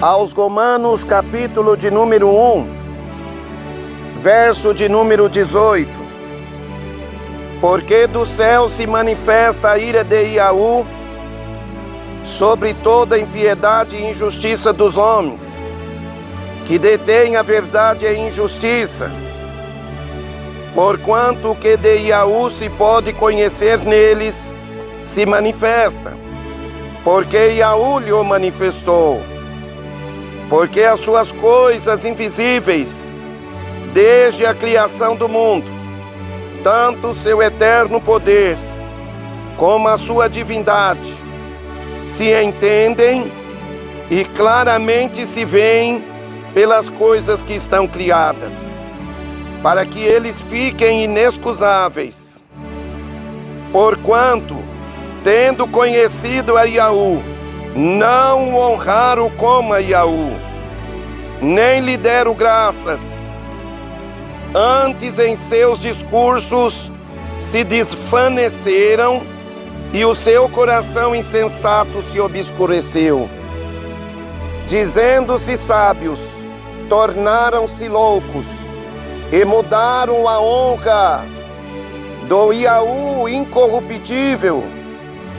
aos Romanos, capítulo de número 1, verso de número 18. Porque do céu se manifesta a ira de Yahu sobre toda impiedade e injustiça dos homens, que detêm a verdade e injustiça, porquanto o que de Yahu se pode conhecer neles se manifesta, porque Yahu lhe o manifestou. Porque as suas coisas invisíveis, desde a criação do mundo, tanto o seu eterno poder, como a sua divindade, se entendem e claramente se veem pelas coisas que estão criadas, para que eles fiquem inexcusáveis. Porquanto, tendo conhecido a Yahu, não o honraram como a Yahu, nem lhe deram graças. Antes, em seus discursos, se desvaneceram e o seu coração insensato se obscureceu. Dizendo-se sábios, tornaram-se loucos e mudaram a honra do Yahu incorruptível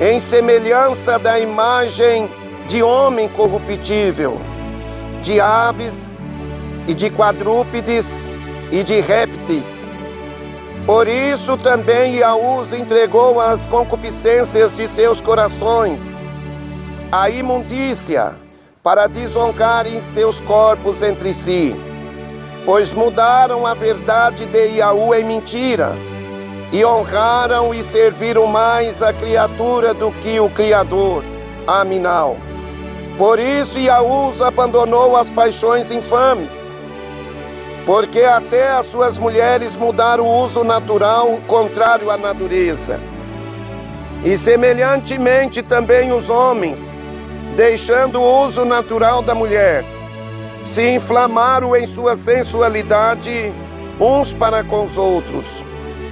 em semelhança da imagem de homem corruptível, de aves e de quadrúpedes e de répteis. Por isso também Yahu os entregou às concupiscências de seus corações, à imundícia, para desonrarem seus corpos entre si, pois mudaram a verdade de Yahu em mentira, e honraram e serviram mais a criatura do que o Criador, Aminal. Por isso Yahu os abandonou às paixões infames, porque até as suas mulheres mudaram o uso natural contrário à natureza. E semelhantemente também os homens, deixando o uso natural da mulher, se inflamaram em sua sensualidade uns para com os outros,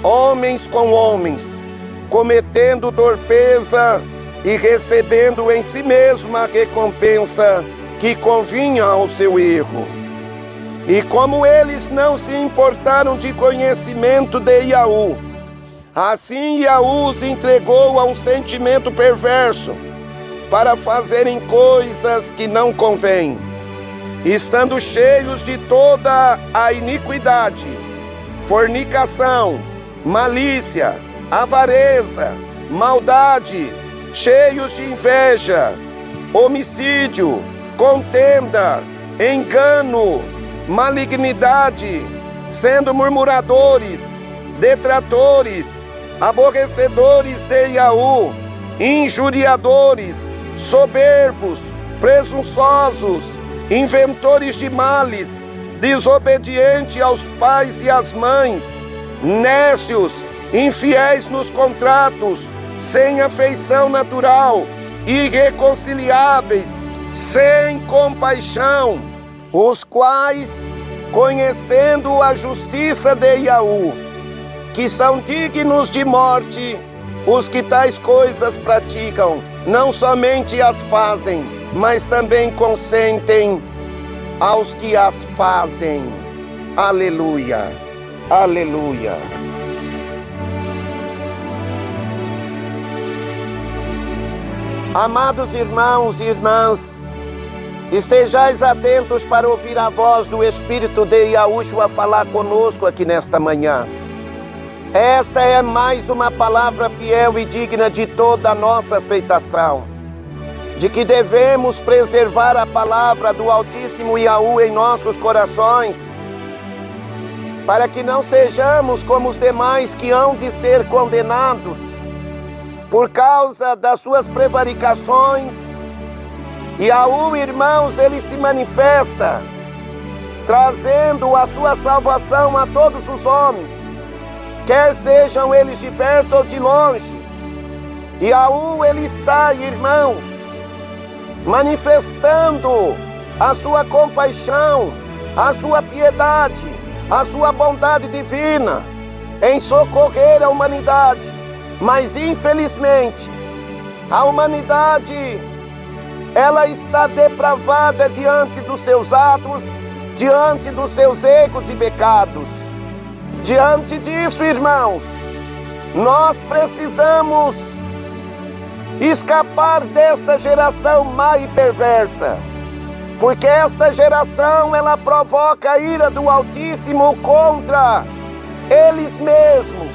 homens com homens, cometendo torpeza e recebendo em si mesmo a recompensa que convinha ao seu erro. E como eles não se importaram de conhecimento de Yahu, assim Yahu os entregou a um sentimento perverso, para fazerem coisas que não convêm, estando cheios de toda a iniquidade, fornicação, malícia, avareza, maldade, cheios de inveja, homicídio, contenda, engano, malignidade, sendo murmuradores, detratores, aborrecedores de Yahu, injuriadores, soberbos, presunçosos, inventores de males, desobedientes aos pais e às mães, nécios, infiéis nos contratos, sem afeição natural, irreconciliáveis, sem compaixão, os quais, conhecendo a justiça de Yahu, que são dignos de morte, os que tais coisas praticam, não somente as fazem, mas também consentem aos que as fazem. Aleluia, aleluia. Amados irmãos e irmãs, estejais atentos para ouvir a voz do Espírito de Yahushua falar conosco aqui nesta manhã. Esta é mais uma palavra fiel e digna de toda a nossa aceitação, de que devemos preservar a palavra do Altíssimo Yahu em nossos corações, para que não sejamos como os demais que hão de ser condenados por causa das suas prevaricações. Yahu, irmãos, ele se manifesta, trazendo a sua salvação a todos os homens, quer sejam eles de perto ou de longe. Yahu, ele está, irmãos, manifestando a sua compaixão, a sua piedade, a sua bondade divina em socorrer a humanidade. Mas infelizmente, a humanidade ela está depravada diante dos seus atos, diante dos seus erros e pecados. Diante disso, irmãos, nós precisamos escapar desta geração má e perversa, porque esta geração, ela provoca a ira do Altíssimo contra eles mesmos.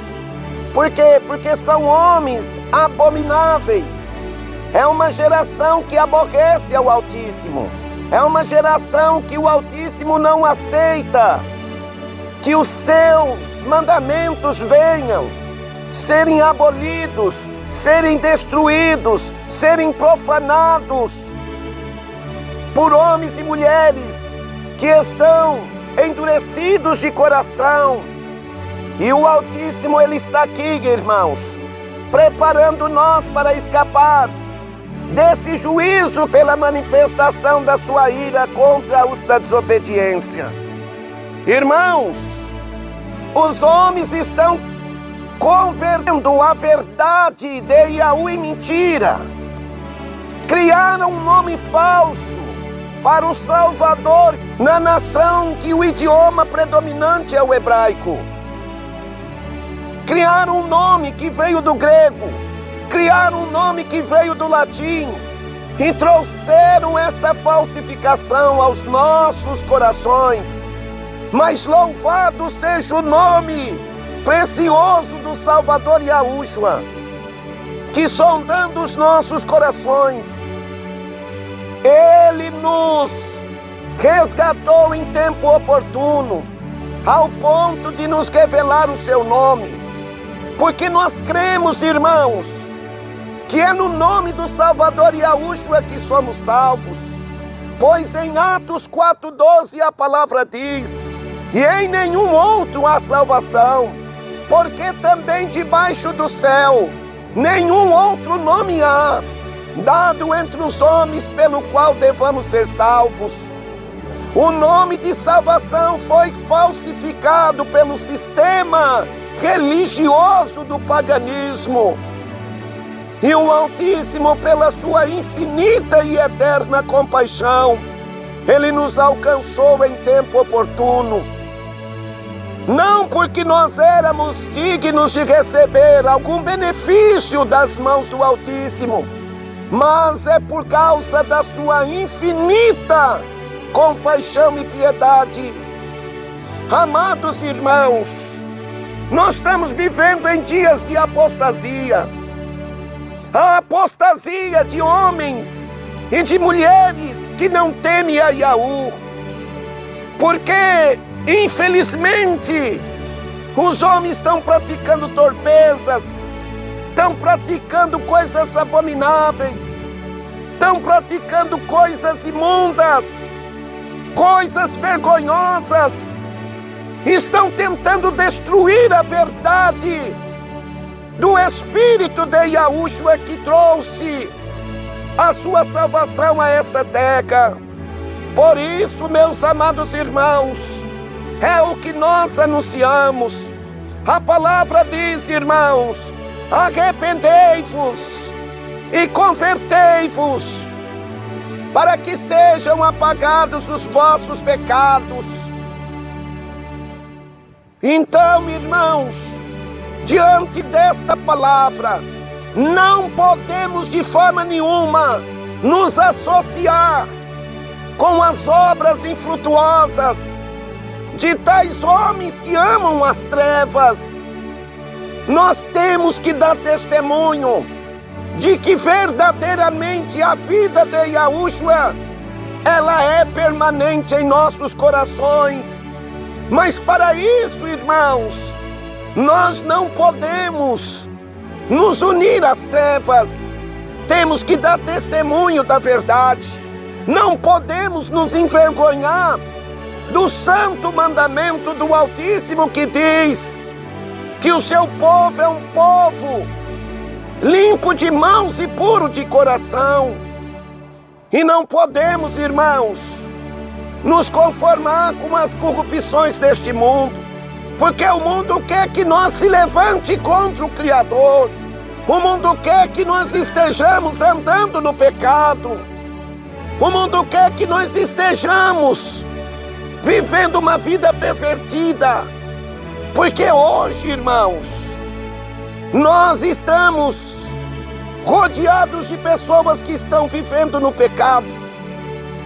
Por quê? Porque são homens abomináveis. É uma geração que aborrece ao Altíssimo. É uma geração que o Altíssimo não aceita que os seus mandamentos venham serem abolidos, serem destruídos, serem profanados por homens e mulheres que estão endurecidos de coração. E o Altíssimo, ele está aqui, irmãos, preparando nós para escapar desse juízo pela manifestação da sua ira contra os da desobediência. Irmãos, os homens estão convertendo a verdade de Yahweh em mentira. Criaram um nome falso para o Salvador na nação que o idioma predominante é o hebraico. Criaram um nome que veio do grego, criaram um nome que veio do latim e trouxeram esta falsificação aos nossos corações. Mas louvado seja o nome precioso do Salvador Yahushua, que sondando os nossos corações, Ele nos resgatou em tempo oportuno, ao ponto de nos revelar o seu nome. Porque nós cremos, irmãos, que é no nome do Salvador Yahushua que somos salvos. Pois em Atos 4,12 a palavra diz: e em nenhum outro há salvação, porque também debaixo do céu nenhum outro nome há, dado entre os homens pelo qual devamos ser salvos. O nome de salvação foi falsificado pelo sistema religioso do paganismo. E o Altíssimo, pela sua infinita e eterna compaixão, Ele nos alcançou em tempo oportuno. Não porque nós éramos dignos de receber algum benefício das mãos do Altíssimo, mas é por causa da sua infinita compaixão e piedade. Amados irmãos, nós estamos vivendo em dias de apostasia. A apostasia de homens e de mulheres que não temem a Yahu. Porque, infelizmente, os homens estão praticando torpezas, estão praticando coisas abomináveis, estão praticando coisas imundas, coisas vergonhosas, estão tentando destruir a verdade do Espírito de Yahushua que trouxe a sua salvação a esta terra. Por isso, meus amados irmãos, é o que nós anunciamos. A palavra diz, irmãos: arrependei-vos e convertei-vos, para que sejam apagados os vossos pecados. Então, irmãos, diante desta palavra, não podemos de forma nenhuma nos associar com as obras infrutuosas de tais homens que amam as trevas. Nós temos que dar testemunho de que verdadeiramente a vida de Yahushua, ela é permanente em nossos corações. Mas para isso, irmãos, nós não podemos nos unir às trevas. Temos que dar testemunho da verdade. Não podemos nos envergonhar do santo mandamento do Altíssimo que diz que o seu povo é um povo limpo de mãos e puro de coração. E não podemos, irmãos, nos conformar com as corrupções deste mundo, porque o mundo quer que nós se levante contra o Criador. O mundo quer que nós estejamos andando no pecado. O mundo quer que nós estejamos vivendo uma vida pervertida, porque hoje, irmãos, nós estamos rodeados de pessoas que estão vivendo no pecado,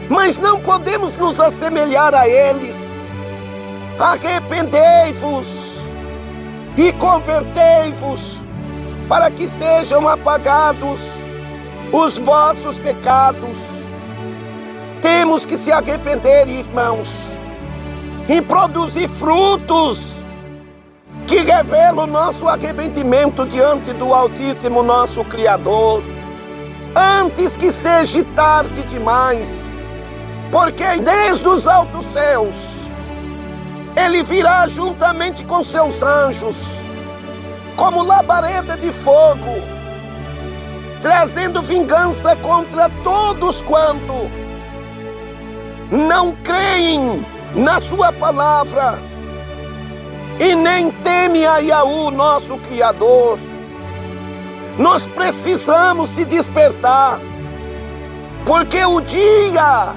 mas não podemos nos assemelhar a eles. Arrependei-vos e convertei-vos, para que sejam apagados os vossos pecados. Temos que se arrepender, irmãos, e produzir frutos que revelam o nosso arrependimento diante do Altíssimo, nosso Criador, antes que seja tarde demais, porque desde os altos céus Ele virá juntamente com seus anjos, como labareda de fogo, trazendo vingança contra todos quanto não creem na sua palavra e nem temem a Yahu, nosso Criador. Nós precisamos se despertar, porque o dia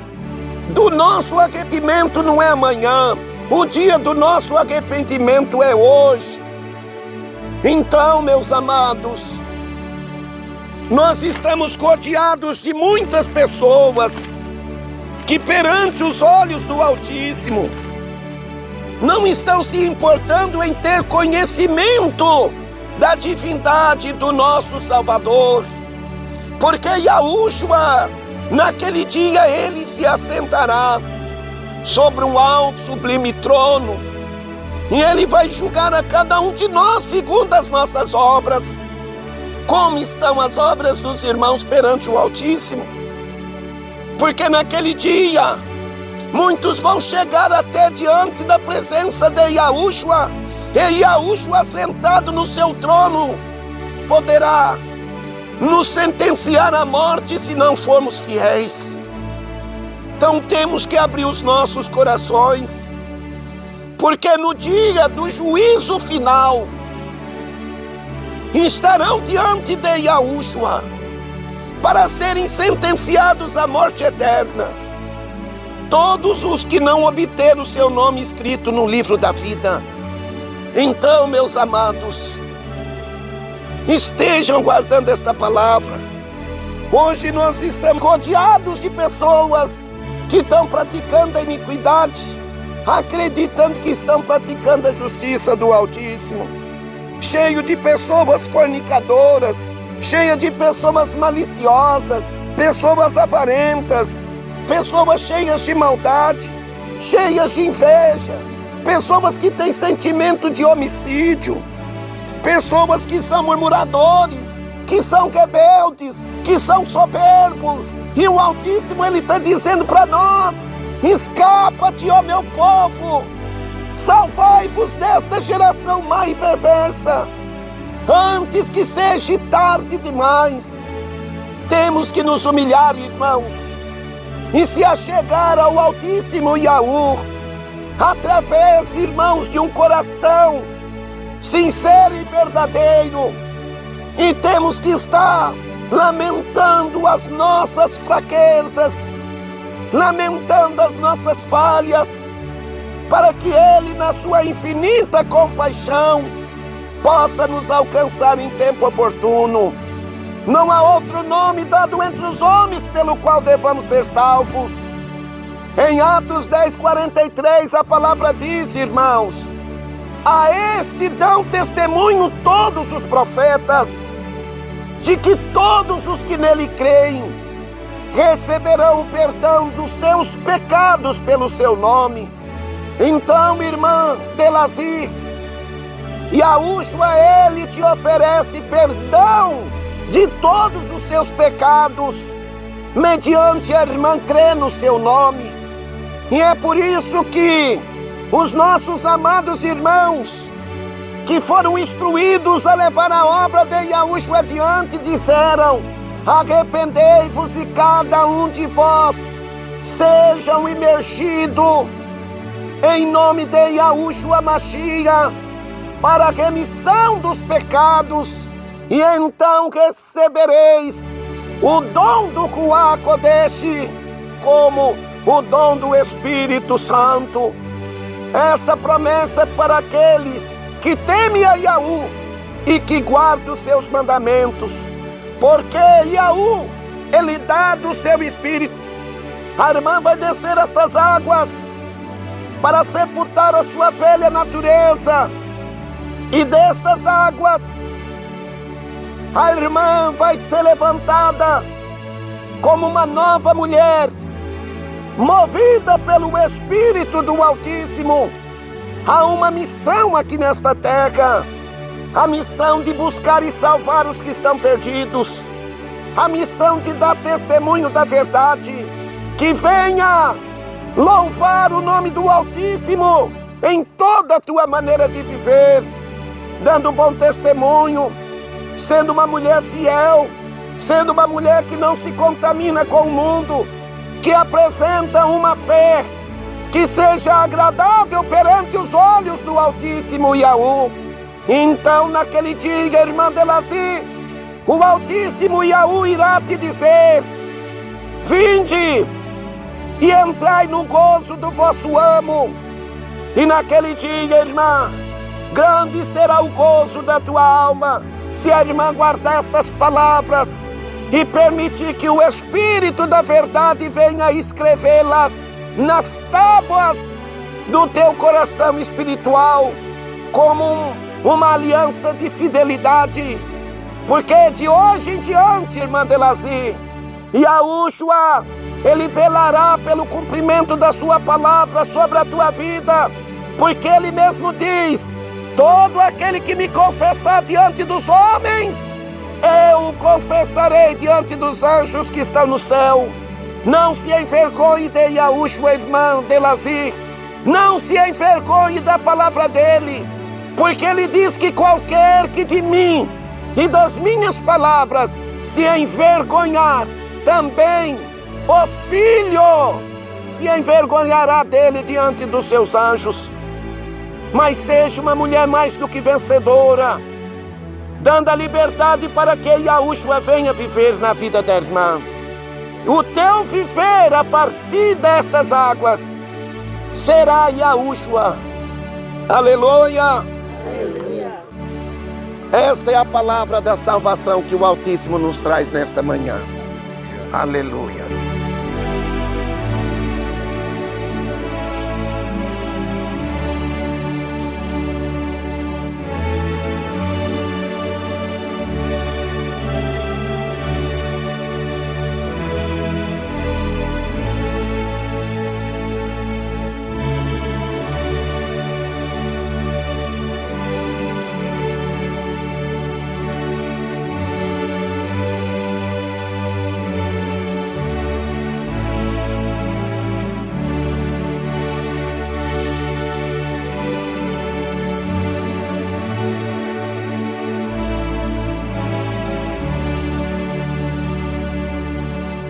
do nosso arrependimento não é amanhã, o dia do nosso arrependimento é hoje. Então, meus amados, nós estamos rodeados de muitas pessoas que perante os olhos do Altíssimo não estão se importando em ter conhecimento da divindade do nosso Salvador, porque Yahushua, naquele dia Ele se assentará sobre um alto sublime trono, e Ele vai julgar a cada um de nós segundo as nossas obras. Como estão as obras dos irmãos perante o Altíssimo? Porque naquele dia muitos vão chegar até diante da presença de Yahushua, e Yahushua sentado no seu trono poderá nos sentenciar à morte se não formos fiéis. Então temos que abrir os nossos corações, porque no dia do juízo final estarão diante de Yahushua para serem sentenciados à morte eterna todos os que não obteram o seu nome escrito no livro da vida. Então, meus amados, estejam guardando esta palavra. Hoje nós estamos rodeados de pessoas que estão praticando a iniquidade, acreditando que estão praticando a justiça do Altíssimo. Cheio de pessoas fornicadoras, cheia de pessoas maliciosas, pessoas avarentas, pessoas cheias de maldade, cheias de inveja, pessoas que têm sentimento de homicídio, pessoas que são murmuradores, que são rebeldes, que são soberbos. E o Altíssimo, Ele está dizendo para nós: escapa-te, ó meu povo, salvai-vos desta geração má e perversa, antes que seja tarde demais. Temos que nos humilhar, irmãos, e se achegar ao Altíssimo Yahu, através, irmãos, de um coração sincero e verdadeiro. E temos que estar lamentando as nossas fraquezas, lamentando as nossas falhas, para que Ele, na sua infinita compaixão, possa nos alcançar em tempo oportuno. Não há outro nome dado entre os homens pelo qual devamos ser salvos. Em Atos 10:43 a palavra diz, irmãos: a esse dão testemunho todos os profetas, de que todos os que nele creem receberão o perdão dos seus pecados pelo seu nome. Então, irmã Delazir, Yahushua, Ele te oferece perdão de todos os seus pecados, mediante a irmã crer no seu nome. E é por isso que os nossos amados irmãos, que foram instruídos a levar a obra de Yahushua adiante, disseram: arrependei-vos e cada um de vós sejam imergidos em nome de Yahushua Mashiach para a remissão dos pecados, e então recebereis o dom do Ruach Kodesh, como o dom do Espírito Santo. Esta promessa é para aqueles que temem a Yahu e que guardam os seus mandamentos, porque Yahu, Ele dá do seu Espírito. A irmã vai descer estas águas para sepultar a sua velha natureza, e destas águas a irmã vai ser levantada como uma nova mulher, movida pelo Espírito do Altíssimo. Há uma missão aqui nesta terra, a missão de buscar e salvar os que estão perdidos, a missão de dar testemunho da verdade, que venha louvar o nome do Altíssimo em toda a tua maneira de viver, dando bom testemunho, sendo uma mulher fiel, sendo uma mulher que não se contamina com o mundo, que apresenta uma fé que seja agradável perante os olhos do Altíssimo Yahu. Então, naquele dia, irmã Delazi, o Altíssimo Yahu irá te dizer: vinde e entrai no gozo do vosso amo. E naquele dia, irmã, grande será o gozo da tua alma, se a irmã guardar estas palavras e permitir que o Espírito da verdade venha escrevê-las nas tábuas do teu coração espiritual, como uma aliança de fidelidade. Porque de hoje em diante, irmã Delazi, Yahushua, Ele velará pelo cumprimento da sua palavra sobre a tua vida, porque Ele mesmo diz: todo aquele que me confessar diante dos homens, eu o confessarei diante dos anjos que estão no céu. Não se envergonhe de Yahushua, irmã Delazi, não se envergonhe da palavra dele, porque ele diz que qualquer que de mim e das minhas palavras se envergonhar, também o Filho se envergonhará dele diante dos seus anjos. Mas seja uma mulher mais do que vencedora, dando a liberdade para que Yahushua venha viver na vida da irmã. O teu viver a partir destas águas será Yahushua. Aleluia! Esta é a palavra da salvação que o Altíssimo nos traz nesta manhã. Aleluia!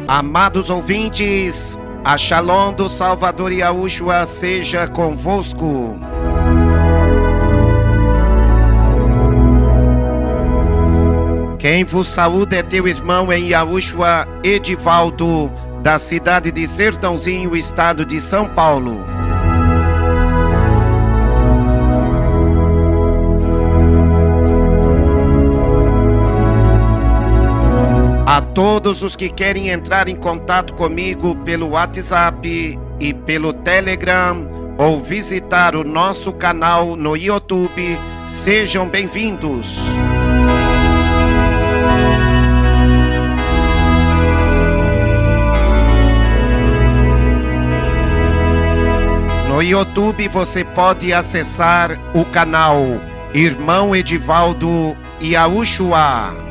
Amados ouvintes, a Shalom do Salvador Yahushua seja convosco. Quem vos saúda é teu irmão em Yahushua, Edivaldo, da cidade de Sertãozinho, estado de São Paulo. A todos os que querem entrar em contato comigo pelo WhatsApp e pelo Telegram ou visitar o nosso canal no YouTube, sejam bem-vindos. No YouTube você pode acessar o canal Irmão Edivaldo Yahushua.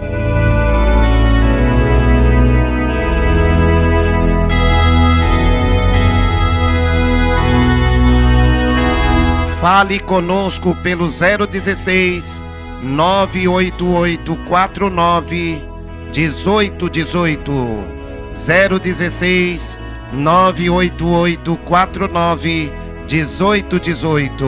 Fale conosco pelo 016 98849 1818. 016 98849 1818.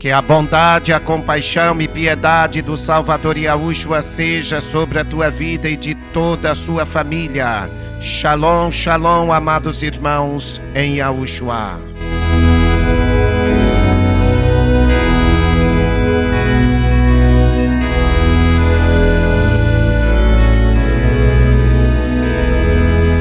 Que a bondade, a compaixão e piedade do Salvador Yahushua seja sobre a tua vida e de toda a sua família. Shalom, shalom, amados irmãos em Yahushua.